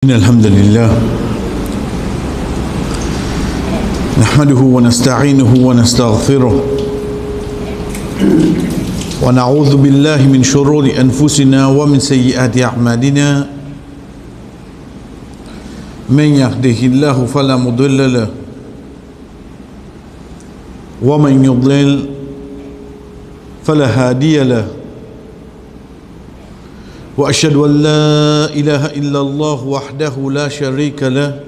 إن الحمد لله نحمده ونستعينه ونستغفره ونعوذ بالله من شرور أنفسنا ومن سيئات أعمالنا من يهده الله فلا مضل له ومن يضلل فلا هادي له وأشهد أن لا إله إلا الله وحده لا شريك له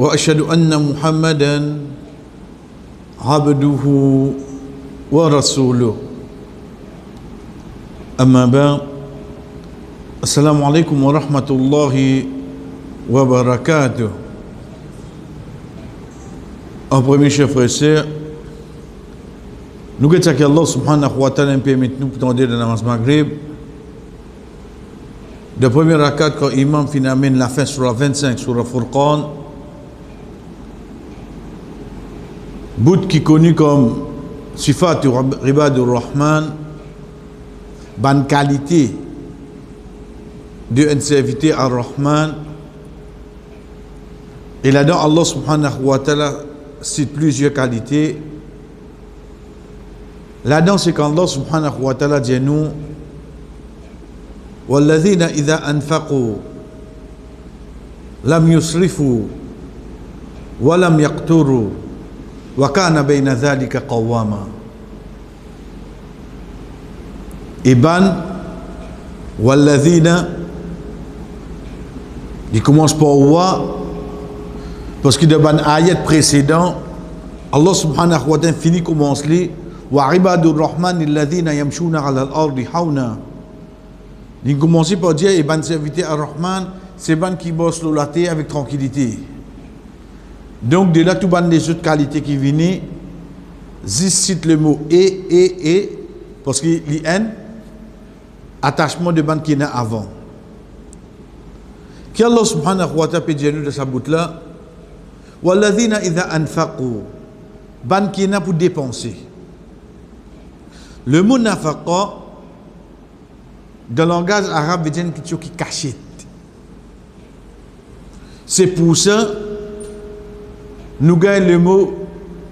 وأشهد أن محمدا عبده ورسوله أما بعد السلام عليكم ورحمة الله وبركاته. En premier, chers frères et sœurs, nous que Allah subhanahu wa ta'ala permet nous pour tendre dans la namaz maghrib. De premier rakat quand imam finalement la fin sur la 25 sur la Furqan, bout qui connu comme Sifat Ibadur Rahman, bonne qualité de un serviteur ar-Rahman. Et là-dedans Allah subhanahu wa ta'ala cite plusieurs qualités. Là-dedans, c'est quand Allah subhanahu wa ta'ala dit nous وَالَّذِينَ إِذَا أَنفَقُوا لَمْ يُسْرِفُوا وَلَمْ يَقْتُرُوا وَكَانَ بَيْنَ ذَلِكَ قَوَّامًا. Iban وَالَّذِينَ, il commence par wa parce que dans l'ayat précédent Allah subhanahu wa ta'ala finit commence les وَعِبَادُ الرَّحْمَنِ الَّذِينَ يَمْشُونَ عَلَى الْأَرْضِ حَوْنًا. Il commence par dire et ban serviteur ar-Rahman, c'est ban qui bosse la terre avec tranquillité. Donc de là tout ban les autres qualités qui viennent, cite le mot et parce qu'il y a un attachement de ban qui est avant. Qui Allah subhanahu wa ta'ala peut dire de sa bout là, وَالَّذِينَ إِذَا أَنفَقُوا, ban qui est pour dépenser. Le mot nafaqa, dans le langage arabe, veut dire quelque chose qui cachette. C'est pour ça nous gagnons le mot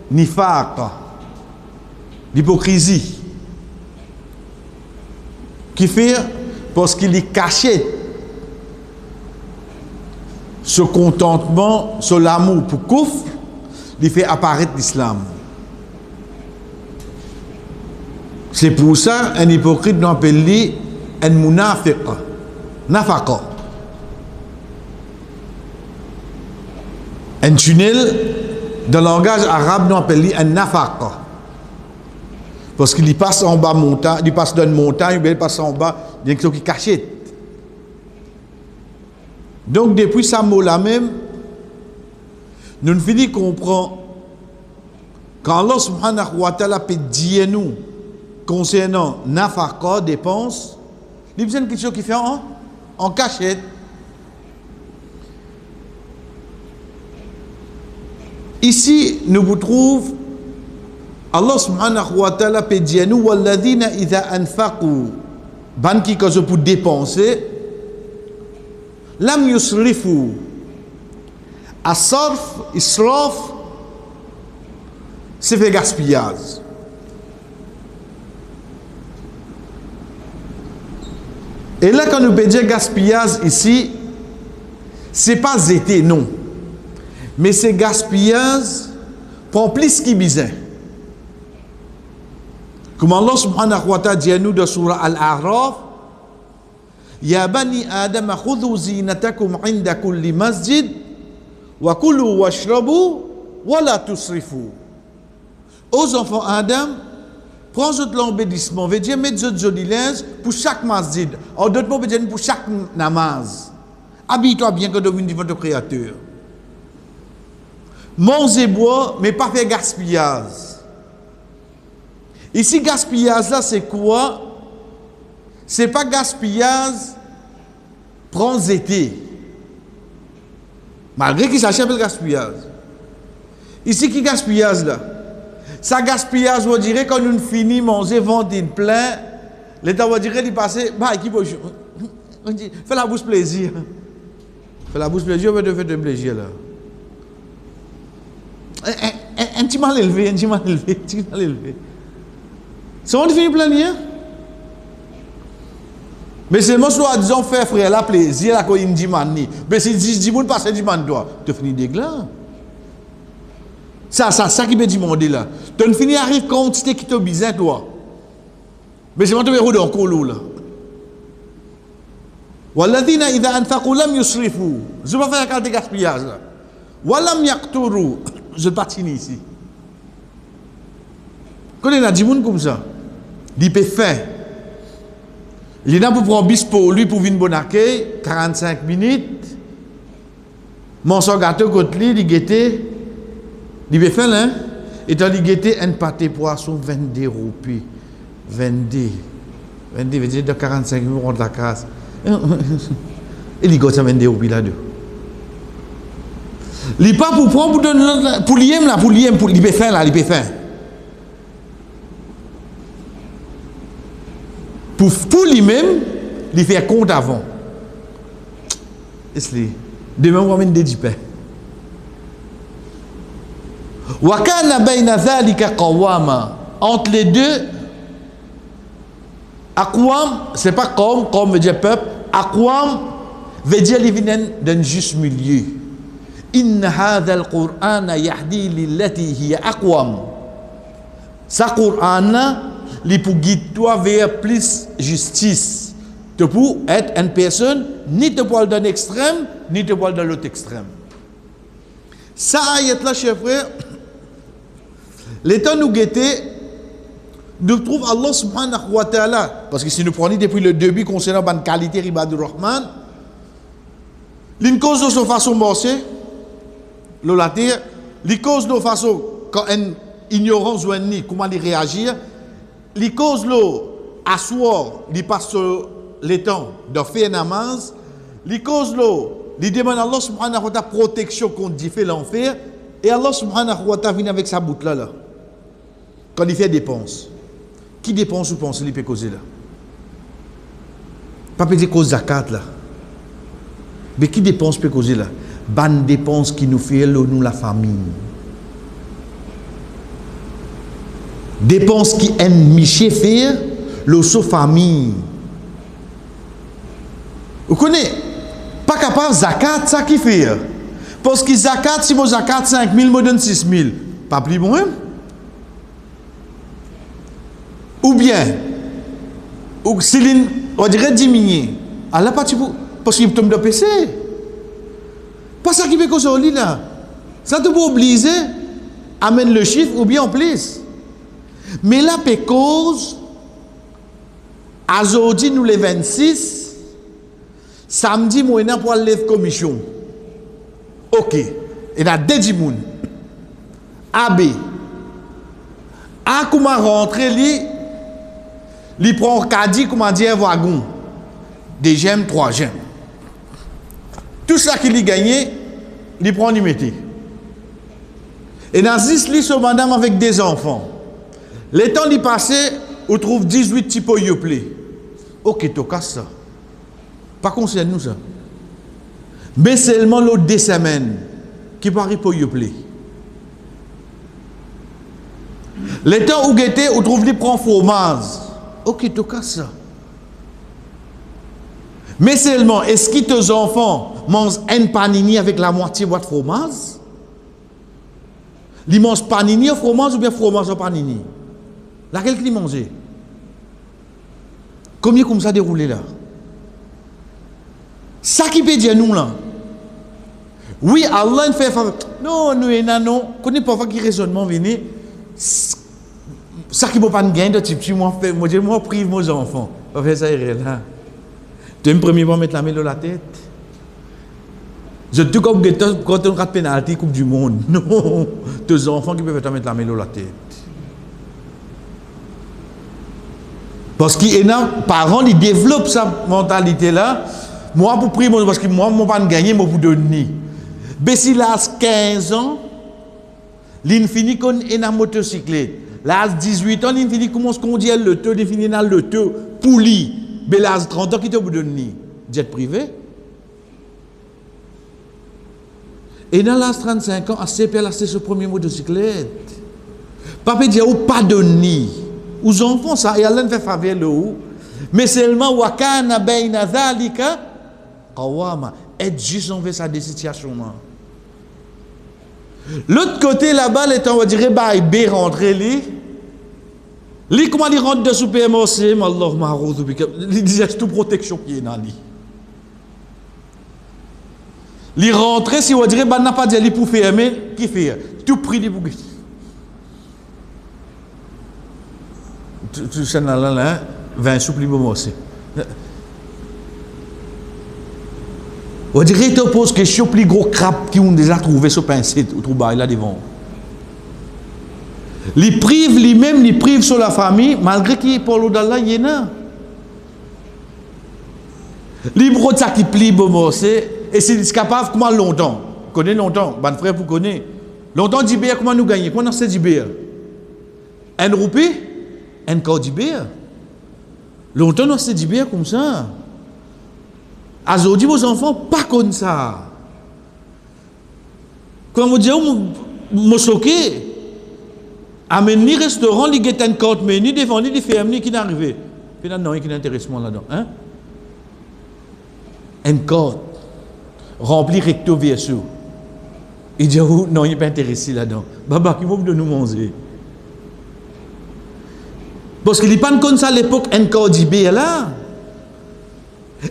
nifaqa, l'hypocrisie, qui fait parce qu'il y cachette ce contentement, ce l'amour pour kouf, il fait apparaître l'islam. C'est pour ça un hypocrite nous appelle un munafiq, nafaqa. Un tunnel, dans le langage arabe, nous appelle un nafaqa. Parce qu'il passe en bas montagne, il passe dans une montagne, il passe en bas, il y a quelque chose qui cachette. Donc depuis ce mot-là même, nous finissons comprendre quand Allah subhanahu wa ta'ala peut dire nous concernant nafaqa, dépense, il y a quelque chose qui fait en cachette. Ici, nous vous trouvons, Allah subhanahu wa ta'ala peut dire nous, وَالَّذِينَ إِذَا أَنفَقُوا, ban qui cause pour dépenser, لَمْ يُسْرِفُوا, as-sarf, israf, c'est fait gaspillage. Et là, quand nous peut dire gaspillage ici, c'est pas zété, non. Mais c'est gaspillage pour plus qui besoin. Comme Allah subhanahu wa ta'ala dit à nous dans surah Al-A'raf, Ya bani Adam, khudhu zinatakum inda kulli masjid, wa kulu washrabu, wa la tusrifu. Aux enfants Adam, prends votre l'embellissement, veut dire mettre votre joli linge pour chaque masjid. En d'autres mots, veut dire pour chaque namaz. Habille-toi bien que devine votre créateur. Mange et bois, mais pas faire gaspillage. Ici, gaspillage là, c'est quoi? C'est pas gaspillage, prends été. Malgré qu'il s'achète le gaspillage. Ici, qui gaspillage là? Ça gaspillage, on dirait quand nous finissons manger, vendre plein, l'État va dire qu'il passe, bah, qui peut On dit, fais la bouche plaisir. Fais la bouche plaisir, on va te faire un plaisir là. Un petit mal élevé, un petit mal élevé, un petit mal élevé. C'est on finit planier. Mais c'est moi, soit disons, faire frère la plaisir, là, quand il me dit mani. Mais si dis moun passe du man toi, tu finis déglan. Ça qui me dit mon là. Tu finis arrive quantité qui te bizarre toi. Mais c'est moi, tu me regardes encore là. Walladina idha anfaqu lam yusrifu. Je vais faire un cas de gaspillage là. Walam yaqturu. Je patine ici. Quand il y a des gens comme ça, il peut faire. Il y a pour prendre bis pour lui pour venir bon accueil, 45 minutes. Mon son gâteau côté lui, il guette. Il peut faire là. Et dans il guette un pâté poisson 22 roupies. 22 veut dire de 45 minutes on rentre la case. Et il goûte ça 22 roupies là-dedans. Il n'est pas pour prendre pour l'IM là, pour l'IM, pour l'IP fin là, l'IP fin. Pour lui-même, il fait compte avant. Demain, on va mettre des pains. Wakana bayna dhalika qawama. Entre les deux, aqwam, c'est pas comme veut dire peuple, aqwam veut dire les viennent d'un juste milieu. Inna hadha al-Qur'ana yahdi lillati hiya aqwam. Ça Qur'an li pour guider toi vers plus justice. Tu pour être une personne ni te parle d'un extrême ni te parle de l'autre extrême. Ça ayat là chers frères, l'état nous guetter nous trouve Allah subhanahu wa ta'ala parce que si nous prenons depuis le début concernant la qualité ribadur rahman, l'une cause de sa façon bossée l'olatir, les causes de façon quand une ignorance ou un ni comment il réagir, les causes l'eau asseoir, il passe le temps de faire namaz, les causes l'eau, il demande à Allah subhanahu wa ta'ala protection contre fait l'enfer et Allah subhanahu wa ta'ala vient avec sa boucle là. Quand il fait dépenses, qui dépense ou pense il peut causer là? Pas peut dire cause zakat là. Mais qui dépense peut causer là? Ban dépenses qui nous fait nous la famille. Dépenses qui aiment Miché faire le so famille. Vous connaissez? Pas capable zakat ça qui fait. Parce que zakat si mon zakat 5 000 me donne 6 000. Pas plus bon hein? Ou bien ou si on dirait diminuer. Alors pas parce qu'il tombe de PC. Pas ça qui fait cause au lit là. Ça te peut obliger, amène le chiffre ou bien en plus. Mais là, peut cause, aujourd'hui nous les 26, samedi, moi, on a pour lever commission. Ok. Il y a deux dimoun. AB. A comment rentrer, il prend caddie, comment dire, wagon. Des gemmes, 3 gemmes. Tout ça qu'il a gagné, il prend, il mettait. Et dans 6 lits, ce madame avec des enfants. Le temps d'y passer, on trouve 18 petits pots yoplés. Ok, tu casses ça. Pas concerne nous ça. Mais seulement l'autre 2 semaines qui parie pour yoplés. Le temps où guetté, on trouve les prend fromage. Ok, tu casses ça. Mais seulement, est-ce que tes enfants mangent un panini avec la moitié boîte de fromage? Ils mangent panini au fromage ou bien fromage au panini? Laquelle qu'ils mangent? Combien comme ça déroulé là? Ça qui peut dire nous là? Oui, Allah fait faveur. Non, nous non. Connais pas qui raisonnement venu. Ça qui ne peut pas gagner de type, moi prive mes enfants. On fait ça là. Tu me premier pas mettre la main dans la tête. Je te comme quand on rate pénalty Coupe du Monde. Non, tes enfants qui peuvent te mettre la main dans la tête. Parce que les parents ils développent cette mentalité là. Moi pour prier parce que moi je ne peux pas gagner, moi pour donner. Mais si là 15 ans, il finit qu'on est en motocyclette. Là 18 ans, il finit comment on dit le taux, il finit dans le taux pour lui. Mais là 30 ans qui te vous donne. jet privé. Et dans l'âge 35 ans, ACP a acheté ce premier motocyclette. Papa dit, ou pas de nid. Aux enfants, ça, et Allah fait faveur le ou. Mais seulement, wakana bayna dhalika, qawama. Être juste envers sa situation. L'autre côté, là-bas, les temps, on va dire, bah, il rentrer, lui, comment il rentre de supermarché, Allah ma'aroudou bika. Il dit, c'est toute protection qui est dans lui. Il rentre, si on dirait, bah, n'a pas dit, il pour fermer, qui fait? Tout prix, il pour tu sais, là, 20 sous plus bon aussi. On dirait qu'il te pose question plus gros crabe qui ont déjà trouvé ce pincé au trou là devant. Les prive lui-même, les prive sur la famille, malgré qu'il pour l'au-delà, il y en a. Les bros de ça qui plie bon et c'est capable comment longtemps. Connaît longtemps, bon frère vous connaissez. Longtemps d'Ibéa comment nous gagner? Comment c'est d'Ibéa? Un roupé? Un corps d'Ibéa. Longtemps nous c'est d'Ibéa comme ça. Aujourd'hui vos enfants pas comme ça. Quand vous dites moi choqué. Amène ni restaurant, li get un compte menu devant ni ferme qui n'arrive. Finalement non, qui n'intéresse moi là-dedans, hein? Un compte rempli recto verso. Il dit oh, non, il n'est pas intéressé là-dedans. Baba qui va de nous manger. Parce qu'il n'est pas comme ça à l'époque un compte d'Ibé là.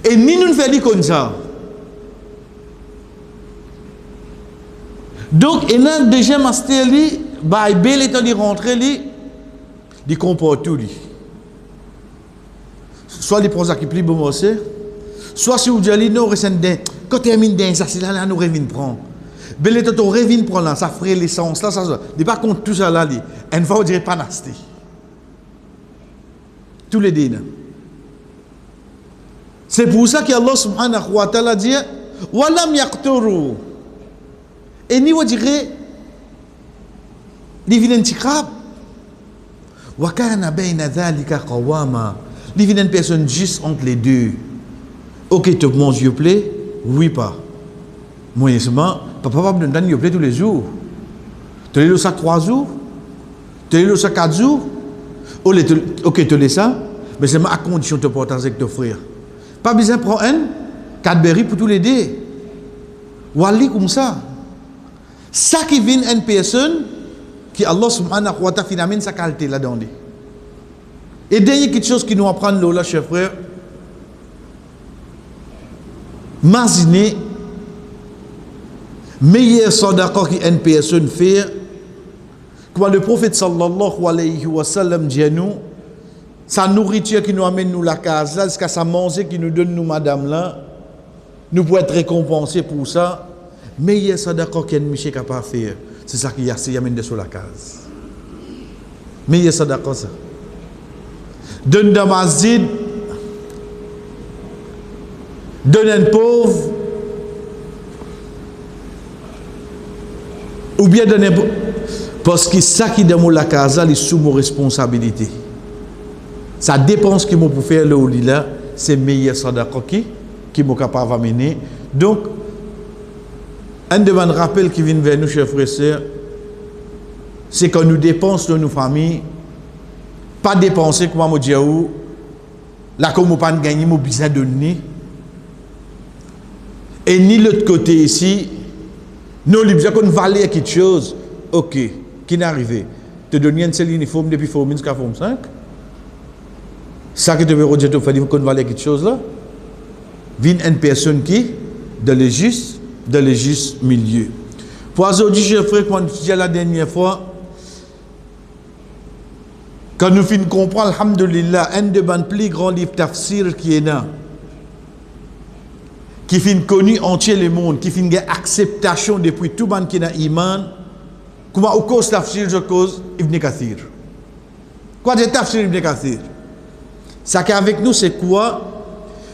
Et ni nous ne faisons comme ça. Donc, il y a un deuxième master, il bel étant de rentrer, il comporte tout. Soit les projets qui plient bon, soit si vous dites, non, quand tu termines d'un, ça c'est là, nous revenons prendre. Bel étant, on revient prendre là, ça ferait l'essence, là, ça. Il pas contre tout ça là, une fois, on dirait pas nasté. Tous les dîners. C'est pour ça qu'Allah subhanahu wa ta'ala dit walam yaqturu. Et ni vous direz les vilains tikrab wa kana bayna dhalika qawama. Les vilaines personnes juste entre les deux. Ok, te mange yeux plaît? Oui pas. Moi seulement papa me donne yeux plaît tous les jours. Tu les ça 3 jours? Tu les ça 4 jours? Ok, tu les ça, mais c'est à condition de te porter avec ton frère. Pas besoin de prendre un Cadbury pour tous les deux. Wali comme ça. Ça qui vient une personne qui Allah subhanahu wa ta'ala finalement sa qualité là-dedans. Et dernier quelque chose qui nous apprend là, chers frères. Imaginez meilleur sadaqa qu'une personne fait. Comme le prophète sallallahu alayhi wa sallam dit à nous, sa nourriture qui nous amène nous la case là, jusqu'à sa manger qui nous donne nous madame là, nous pouvons être récompensés pour ça. Mais il y a ça d'accord qu'un monsieur capable de faire. C'est ça qui y a, c'est amène sur la case. Mais il y a ça d'accord ça. Donne dans masjid, donne un pauvre, ou bien donne un pauvre. Parce que ça qui est dans la case là, est sous mon responsabilité. Ça dépense qui m'a pour faire le lit là, c'est meilleur sadaqa qui m'a capable d'amener. Donc, un de mes rappels qui vient vers nous, chers frères et sœurs, c'est quand nous dépensons dans nos familles, pas dépenser comme on dit, là comme on pas gagner, on besoin de donner. Et ni l'autre côté ici, nous avons besoin qu'on valait quelque chose. Ok, qui n'est arrivé? Te donner un seul uniforme depuis forme jusqu'à forme 5. Ça que tu veux dire, tu fais qu'on valait quelque chose là. Vient une personne qui, dans le juste milieu. Pour aujourd'hui, je ferai, comme je disais la dernière fois, quand nous finissons de comprendre, alhamdulillah, un de mes plus grands livres tafsir qui est là, qui finit connu entier le monde, qui finit acceptation depuis tout le monde qui a iman, comment au cause tafsir, je cause Ibn Kathir. Quoi de tafsir Ibn Kathir? Ça qu'avec nous, c'est quoi?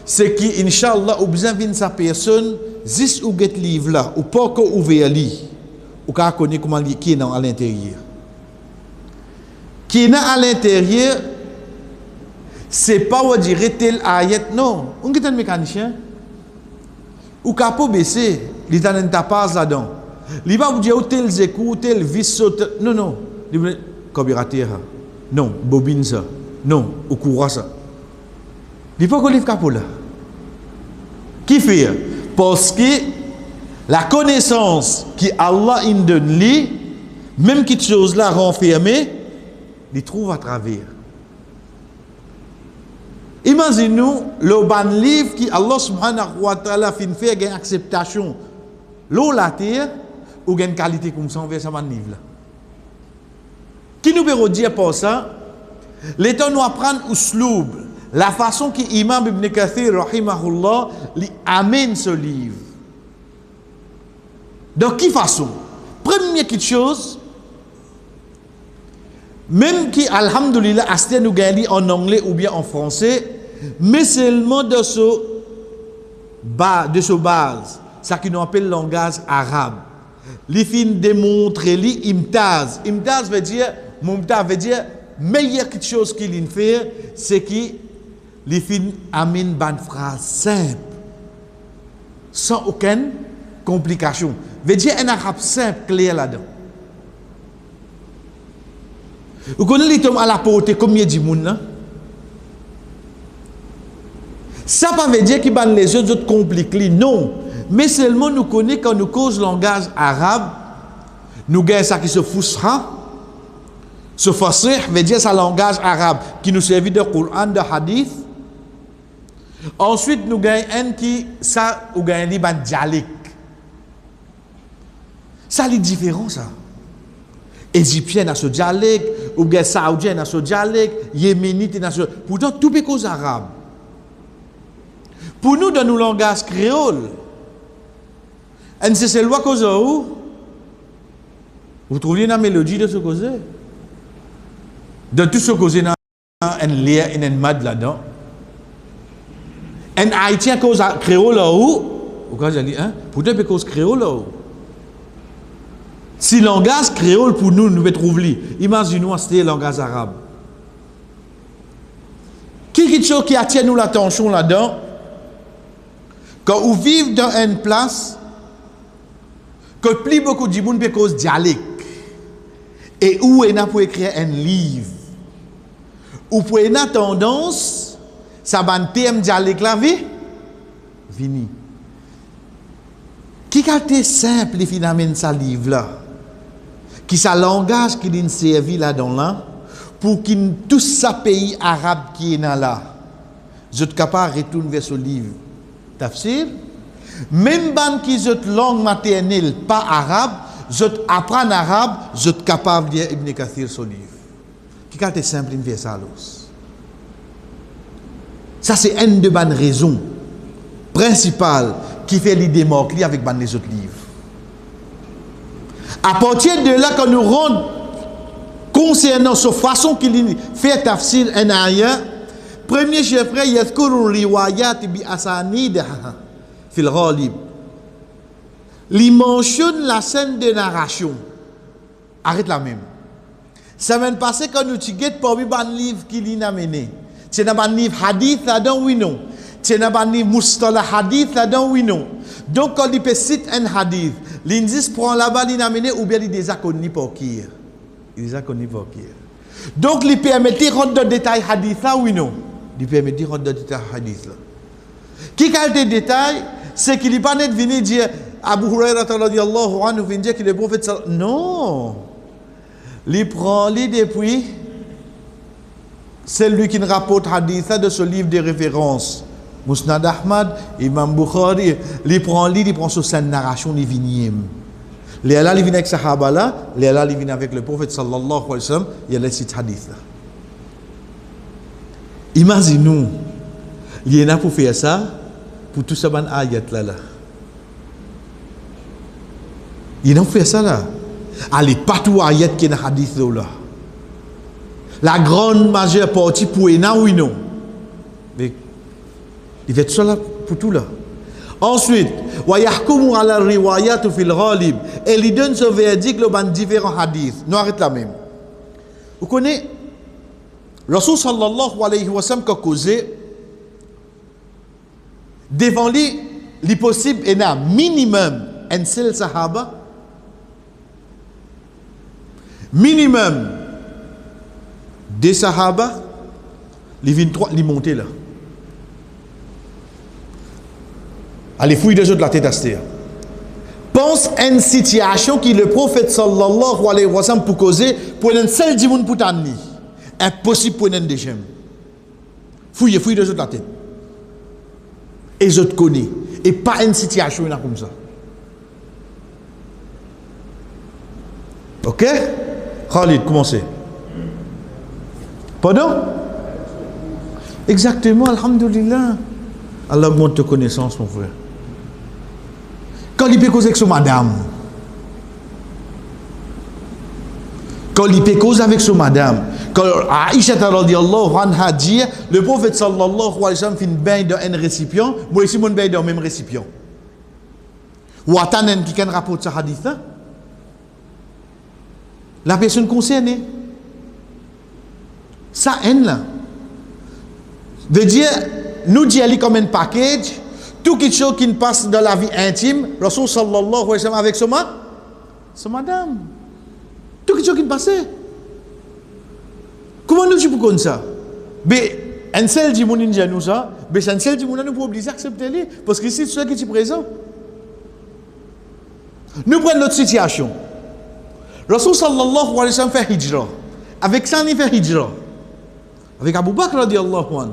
C'est qu'Inch'Allah, ou besoin de sa personne, juste ou get livre là, ou pas qu'on ouvert li, ou qu'on connaît comment qui est à l'intérieur. Qui est à l'intérieur, c'est pas on dirait tel ayat, non. On est un mécanicien, ou capot baisser, il t'a une tapas là-dedans. Il va vous dire tel zékou, tel vis, non, non. Il va dire, non, bobine ça. Non, au courant ça. Il faut qu'on livre capot là. Qui fait? Parce que la connaissance qui Allah in donne lui, même quelque chose là renfermée, il trouve à travers. Imaginez-nous le ban livre qui Allah subhanahu wa ta'ala fin fait une acceptation. L'eau la terre ou une qualité comme ça envers ce ban livre là. Qui nous peut dire pour ça? L'État nous apprend usloub, la façon que Imam Ibn Kathir rahimahullah lui amène ce livre. De quelle façon? Première quelque chose, même qui, alhamdulillah, Asté nous gagne en anglais ou bien en français, mais seulement de ce base, ça qui nous appelle le langage arabe. Les fins démontrer l'imtaz. Imtaz veut dire, meilleure quelque chose qu'il fait, c'est qu'il les fin amène une phrase simple, sans aucune complication. Veut dire un arabe simple, clair là-dedans. Vous connaissez les tomes à la portée, combien de monde? Ça ne veut pas dire qu'il y a les autres compliqués, non. Mais seulement nous connaissons quand nous cause langage arabe, nous gagnons ça qui se fousra. Ce fasih veut dire ça langage arabe qui nous servit de Coran, de hadith. Ensuite, nous gagnons un qui, ça, nous gagnons un dialecte. Ça, c'est différent, ça. Égyptien a ce dialecte, ou bien saoudien a ce dialecte, yéménite a ce. Pourtant, tout est cause arabe. Pour nous, dans nos langages créoles, c'est loi cause où vous trouvez une mélodie de ce cause. De tout ce cause, il y a un lien, il y a un mad là-dedans. Un haïtien cause créole là où? Pourquoi j'ai dit, hein? Pourtant, il cause créole là où? Si le langage créole pour nous, nous pouvons trouver. Imaginez-nous, c'était le langage arabe. Quelque chose qui attire nous l'attention là-dedans, quand vous vivez dans une place, que plus beaucoup de gens peuvent cause dialecte, et où on a pour écrire un livre, ou pour une tendance, ça va un terme dialecte là, vini. Qui est simple, finalement, ce livre-là? Qui est le langage qui est servi là-dedans là, pour que tout ce pays arabe qui est là, je suis capable de retourner vers ce livre. Tafsir, même si qui est langue maternelle, pas arabe, je apprends arabe, je suis capable de lire Ibn Kathir ce livre. Qui est simple de faire ça? Ça, c'est une de bonnes raisons principales qui fait l'idée marquée avec les autres livres. À partir de là, quand nous rendons concernant cette façon qu'il fait tafsir en ayat, premier chef frère, yadhkuru riwayat bi asanidha fil ghalib. Il mentionne la scène de narration. Arrête la même. Semaine passée, quand nous tigets parmi les livres qu'il a mené, c'est dans un livre hadith là-dedans, oui, non. C'est dans un livre mustalah hadith là-dedans, oui, non. Donc, quand il peut citer un hadith, l'indice prend là-bas, il a mené, ou bien il déjà connu pour qui. Il déjà connu pour qui. Donc, il permet de rentrer dans le détail hadith là, oui, non. Il permet de rentrer dans le détail hadith là. Qui a des détails, c'est qu'il n'est pas net venu dire Abu Hurairah radiyallahu anhu vient dire que le prophète non. Il prend lui depuis c'est lui qui rapporte hadith de ce livre de référence. Musnad Ahmad, Imam Bukhari, il prend sur cette narration de vignem. Les là, il vient avec Sahaba là, les là, il vient avec le prophète sallallahu alayhi wa sallam, il y a les sites hadith là. Imaginez-nous, il y en a pour faire ça, pour tout ça, ayat là. Il y en a pour faire ça là. Allez, pas tout ayat qui est dans le hadith là. La grande majeure partie pour ena ou non. Mais il fait tout ça là pour tout là. Ensuite, wa yahkumu ala riwayat fil ghalib. Et il donne ce verdict dans différents hadiths. Nous arrête là même. Vous connaissez Rasul sallallahu alayhi wa sallam qui a causé devant lui li possible et na minimum un seul sahaba minimum des sahaba les 23 les monter là. Allez fouille des autres la tête à terre. Pense à une situation qui le prophète sallallahu alayhi wa sallam pour causer pour un seul dimoun pour t'amener. Impossible pour un deuxième. Fouille des autres la tête. Et les autres connaissent. Et pas une situation comme ça. Ok? Khalid, commencez. Pardon? Exactement, alhamdulillah. Allah augmente ta connaissance, mon frère. Quand il peut causer avec son madame, quand il peut causer avec son madame, quand Aïcha radiyallahu anha dit, le prophète sallallahu alayhi wa sallam fait une bain dans un récipient, moi aussi mon bain dans le même récipient. Ou attendez qui can rapporte ce hadith là? La personne concernée. Ça haine là. Veut dire, nous disons comme un package, tout quelque chose qui ne passe dans la vie intime, Rasul sallallahu alayhi wa sallam avec son madame. Tout quelque chose qui ne passe. Comment nous tu peux comme ça? Mais un seul dit mon ninja nous ça, mais un seul dit mon nous pour obliger d'accepter lui, parce que c'est ceux qui sont présents. Nous prenons notre situation. Rasul sallallahu alayhi wa sallam fait hijra. Avec ça, il fait hijra. Avec Abu Bakr radiyallahu anhu.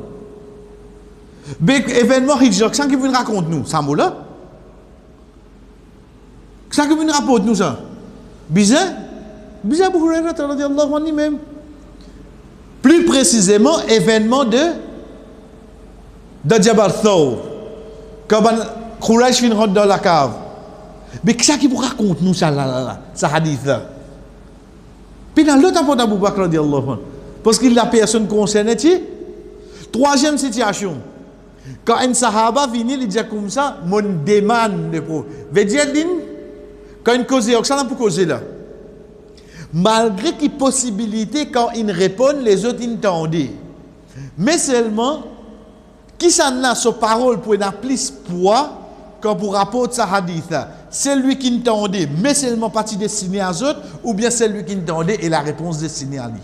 Mais événement hijra, qu'est-ce qu'il veut raconter nous? Ça là? Qu'est-ce qu'il veut raconter nous ça? Bizarre? Bizarre Abu Hurairah radiyallahu anhu même. Plus précisément, événement de Jabal Thawr. Quand Quraysh vient rentrer dans la cave. Mais qu'est-ce qu'il vous raconte nous ça là, ça hadith là? Puis dans l'autre apôtre Abu Bakr radiyallahu anhu. Parce qu'il la personne concernée. Troisième situation. Quand un sahaba vient, il dit comme ça, mon demande de pro. Veut dire, quand il cause, ça n'a pas causé là. Malgré qu'il y a possibilité, quand il répond, les autres entendent. Mais seulement, qui s'en a sa parole pour avoir plus poids, quand pour rapporter sa hadith là, c'est lui qui entendait, mais seulement partie destinée à eux, ou bien c'est lui qui entendait et la réponse destinée à lui.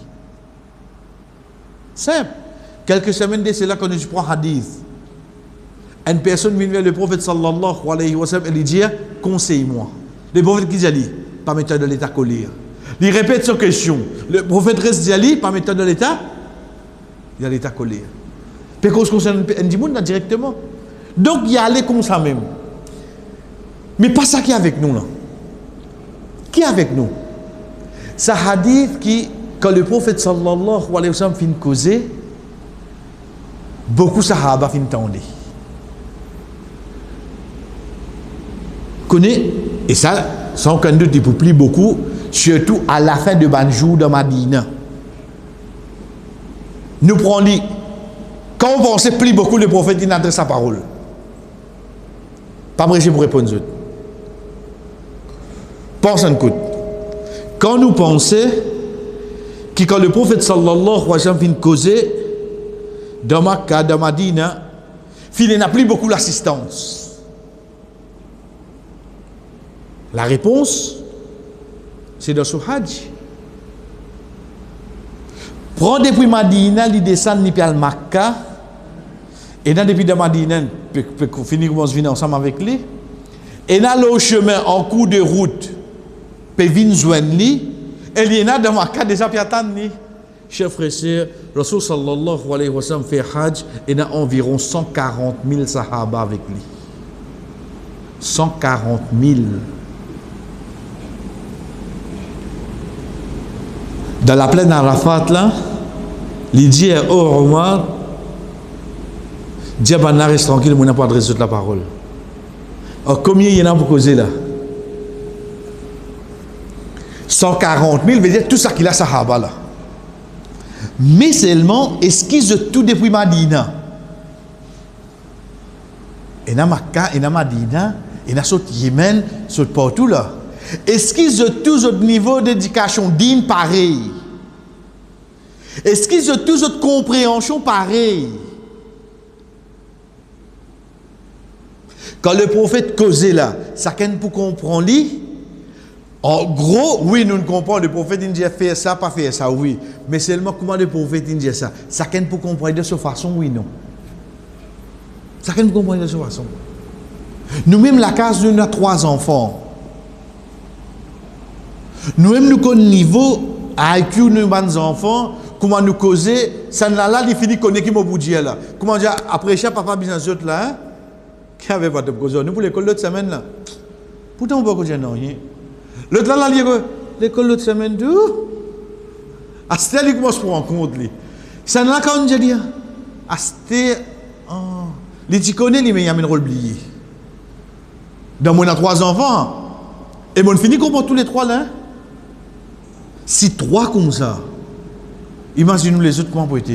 Simple. Quelques semaines de cela, quand je prends hadith, une personne vient vers le prophète sallallahu alayhi wa sallam et lui dit, conseille-moi. Le prophète qui dit, pas méthode de l'état colère. Il répète sa question. Le prophète reste dit, pas méthode de l'état, il y a l'état colère. Puis qu'on se concerne un dimoun directement. Donc il y a allé comme ça même. Mais pas ça qui est avec nous là. Qui est avec nous? C'est hadith qui, quand le prophète sallallahu alayhi wa sallam finit causer, beaucoup de sahaba finit tendre. Connaît, et ça, sans aucun doute, il ne plus beaucoup, surtout à la fin de Banjou de Madina. Nous prenons, quand on pensait plus beaucoup, le prophète il adresse sa parole. Pas prêché pour répondre aux autres. Pense un coup. Quand nous pensons que quand le prophète sallallahu alayhi wa sallam vient causer dans Makkah, dans Madina, il n'a plus beaucoup d'assistance. La réponse, c'est dans ce Hajj. Prends depuis Madina, il descend depuis Makkah, et dans depuis de Madina, pour finir, on se vient ensemble avec lui, et dans le chemin, en cours de route, pour venir joindre lui, et il y a dans Makkah déjà pour attendre lui. Chers frères et sœurs, Rasul sallallahu alayhi wa sallam fait Hajj, et il y a environ 140 000 sahaba avec lui. 140 000. Dans la plaine Arafat, là, il dit à Omar, dis à reste tranquille, on n'a pas adressé la parole. Alors, combien il y en a pour causer là? 140 000 veut dire tout ça qu'il a sahaba là. Mais seulement, est-ce qu'ils ont tout depuis Madina? Et dans Makkah, et dans Madina, et dans Yémen, sur partout là. Est-ce qu'ils ont tous autre niveau d'éducation digne pareil? Est-ce qu'ils ont tous autre compréhension pareil? Quand le prophète causait là, ça qu'est pour comprendre lui. En gros, oui, nous comprenons, le prophète il dit faire ça, pas faire ça, oui. Mais seulement comment le prophète il dit ça. Ça qu'est pour comprendre de cette façon, oui, non. Ça qu'est pour comprendre de cette façon. Nous-mêmes, la case, nous avons 3 enfants. Nous-mêmes, nous connaissons le niveau IQ de nos enfants, comment nous causer, ça n'a là, il finit connaître qui m'a dit là. Comment dire, après, papa, business autres là, hein? Qui avait pas de cause. Nous, pour l'école l'autre semaine là. Pourtant, on ne peut pas dire non, rien. L'autre là, l'école l'autre semaine, tout. À ce stade, il commence pour en compte. Ça n'a quand on dit, à ce stade, les petits connaissent, mais il y a un rôle oublié. Dans mon a 3 enfants, et mon fini comprend tous les 3 là. Si 3 comme ça, imaginez-nous les autres comment pour être.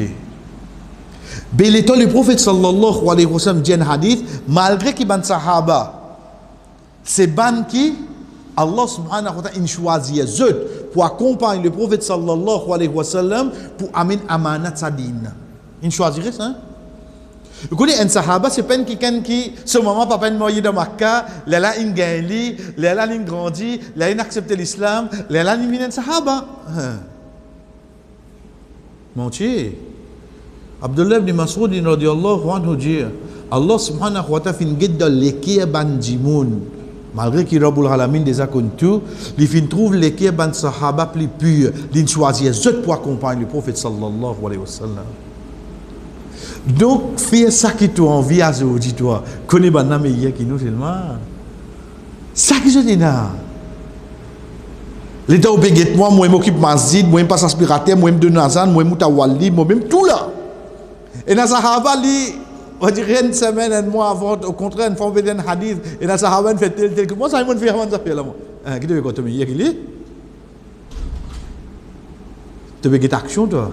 Ben l'état le prophète sallallahu alayhi wa sallam dit un hadith, malgré qu'il ban sahaba, c'est ban qui Allah subhanahu wa ta'ala choisit eux pour accompagner le prophète sallallahu alayhi wa sallam pour amener amanat sa dîne. Il choisirait ça. Vous connaissez un sahaba, c'est pas quelqu'un qui, ce moment, papa est mort dans Makkah, là, il gagne, là, il grandit, là, il accepte l'islam, là, il vient un sahaba. Mon Dieu. Abdullah ibn Mas'ud radiyallahu anhu dit, Allah subhanahu wa ta'ala fin guide dans l'équipe bandimoun. Malgré qu'il Rabbul Alamin déjà connu tout, il fin trouve l'équipe band sahaba plus pur, il choisit ceux pour accompagner le prophète sallallahu alayhi wa sallam. Donc, faire ça qui t'a envie à ce auditoire, connais pas la meilleure qui nous seulement. Ça qui je dis là. L'État au béguet, moi, m'occupe masjid, moi, passe aspirateur, moi, de Nazan, moi, moutawali, moi, même tout là. Et dans Sahaba, on dirait une semaine, un mois avant, au contraire, une fois, on fait un hadith, et dans Sahaba, on fait tel que moi, ça, on fait avant de faire là, moi. Qui devait compter, hier, qu'il est? Tu veux action, toi?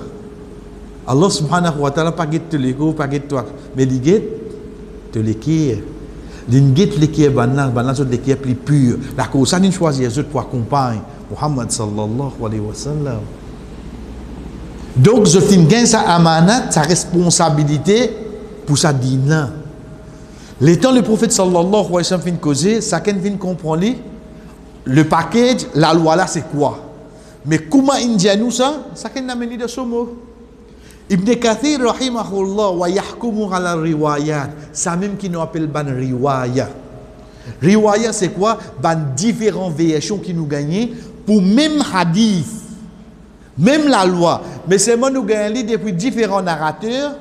Allah subhanahu wa ta'ala pas guette l'égo, pas guette toi, mais il guette te l'équipe. Il guette l'équipe banane sur l'équipe plus pure. La cause ça, il choisit les autres pour accompagner Muhammad sallallahu alayhi wa sallam. Donc, je gagne sa amanat, sa responsabilité pour sa dîne. L'étant le prophète sallallahu alayhi wa sallam fin causer, ça qu'elle vient comprendre le package, la loi là c'est quoi? Mais comment il dit nous ça qu'elle n'a mené de ce mot. Ibn Kathir rahimahullah wa yahkumu ala riwayat, ça même qui nous appelle ban riwaya. Riwaya c'est quoi? Ban différentes versions qui nous gagnent pour même hadith, même la loi, mais seulement nous gagnons depuis différents narrateurs,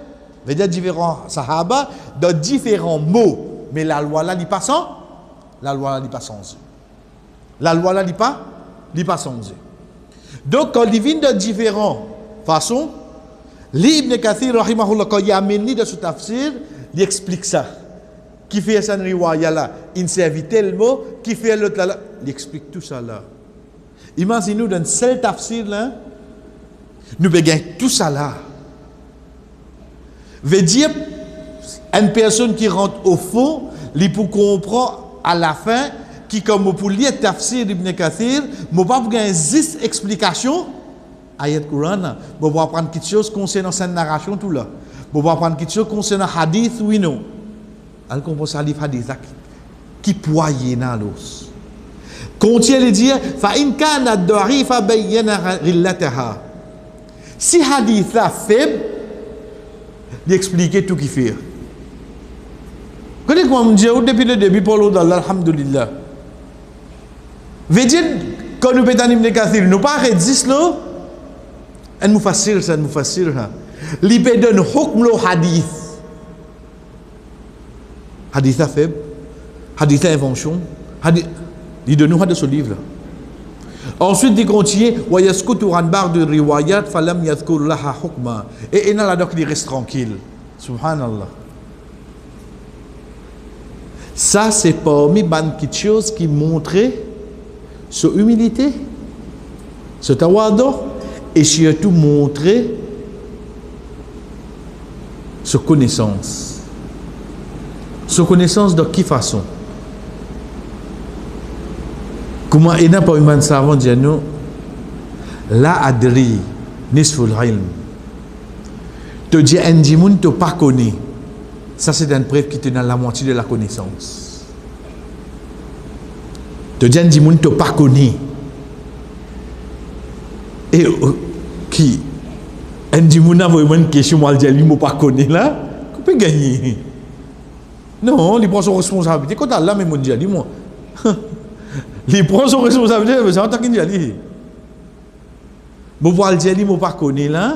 veut dire différents sahaba, dans différents mots, mais la loi là n'est pas sans, la loi là n'est pas sans. La loi là n'est pas sans. Donc quand il vient de différentes façons, l'Ibn Kathir, rahimahullah, quand il a amené de ce tafsir, il explique ça. Qui fait ça riwaya là, il servit tel mot, qui fait l'autre là, il explique tout ça là. Imaginez-nous dans seul tafsir là, nous gagnons tout ça là. Veut dire, une personne qui rentre au fond, il peut comprendre à la fin, qui comme pour lire tafsir d'Ibn Kathir, mais pas pour gagner 10 explications. Ayat Quran, on va apprendre quelque chose concernant cette narration tout là. On va apprendre quelque chose concernant hadith oui non. Elle comprend ça livre hadith qui poye dans l'os. Contient le dire fa in kana da'ifa bayyana illataha. Si hadith là faible, il explique tout qui fait. Connais comment me dire depuis le début pour l'Allah alhamdulillah. Veut dire quand nous pétons Ibn Kathir, nous pas redis là. Elle nous facile ça, nous facile. L'IP donne hukm le hadith. Hadith à faible, hadith à invention, hadith. Il donne nous de ce livre. Ensuite, il continue wa yaskutu an ba'd riwayat falam yadhkur laha hukma. Et il a donc il reste tranquille. Subhanallah. Ça c'est parmi quelque chose qui montrait sa humilité, ce tawadu. Et surtout montrer sa connaissance. Sa connaissance de quelle façon? Comment il n'a pas eu un savant dit nous la adri nisful ilm. Te dit un dimoun te pas connaît. Ça c'est une preuve qui te donne la moitié de la connaissance. te dis un monde te pas connu et qui un monde a vraiment une question moi dire lui pas connu là qu'on peut gagner non il prend son responsabilité quand Allah même dit lui moi il prend son responsabilité mais c'est en tant qu'il dit bon pour dire lui pas connu là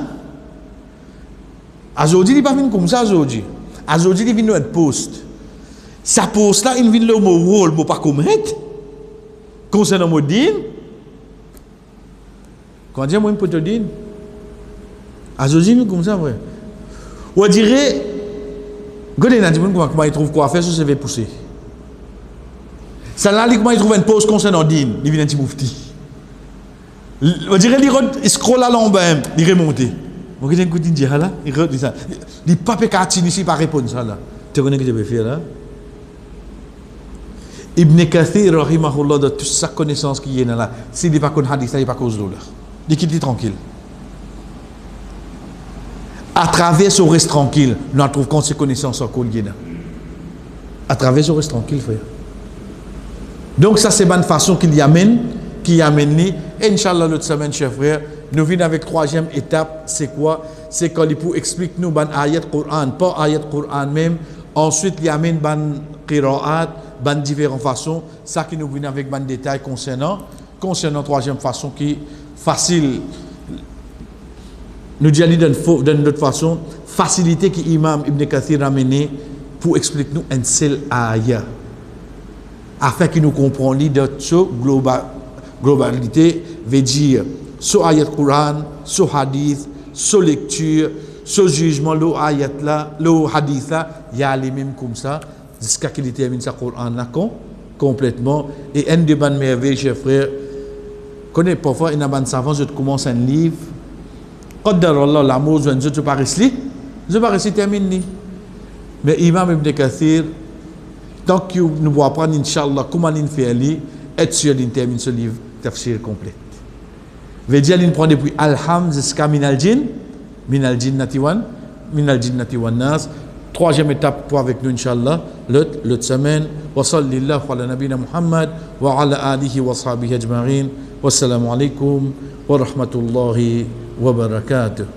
aujourd'hui il pas venu comme ça aujourd'hui il vient un poste sa poste là il vient le mot rôle moi pas commettre concernant mon din quand dire moi pour te dire aujourd'hui comme ça vrai on dirait regardez n'a dit comment il trouve quoi faire sur CV poussé ça là comment il trouve une poste concernant din il vient un petit moufti on dirait il scroll à l'enbin il remonte on regarde un coup de dire là il dit ça il pas peut ici par répondre ça là tu connais que je vais faire là Ibn Kathir rahimahullah de toute sa connaissance qui est là s'il n'est pas qu'on hadith il n'est pas cause de l'heure il quitte tranquille à travers ce reste tranquille nous trouve compte ses connaissances en col à travers ce reste tranquille frère donc ça c'est une bonne façon qui amène ni Inch'Allah l'autre semaine chers frères nous venons avec troisième étape c'est quoi c'est quand il pour expliquer nous ban ayat Coran pas ayat Coran même ensuite il amène ban qiraat ban différentes façons ça qui nous vient avec ban détails concernant troisième façon qui facile nous disons d'une autre façon facilité qui imam Ibn Kathir a mené pour expliquer nous un seul ayat afin que nous comprenions de cette globalité veut dire ce ayat Coran ce hadith ce lecture ce jugement le ayat là le hadith là il y a les mêmes comme ça jusqu'à qu'il termine sa Coran là complètement et un des bonnes merveilles chers frères connais parfois une bonne savant je commence un livre qaddar l'amour je pas réussi terminer mais imam Ibn Kathir tant que nous va apprendre inchallah comment il fait aller être sûr qu'il termine ce livre tafsir complet veut dire il prend depuis alham jusqu'à minal jinnati wan nas troisième étape pour avec nous inchallah l'autre semaine wa sallallahu ala nabina Muhammad wa ala alihi wa sahbihi ajma'in wassalamu alaikum wa rahmatullahi wa barakatuh.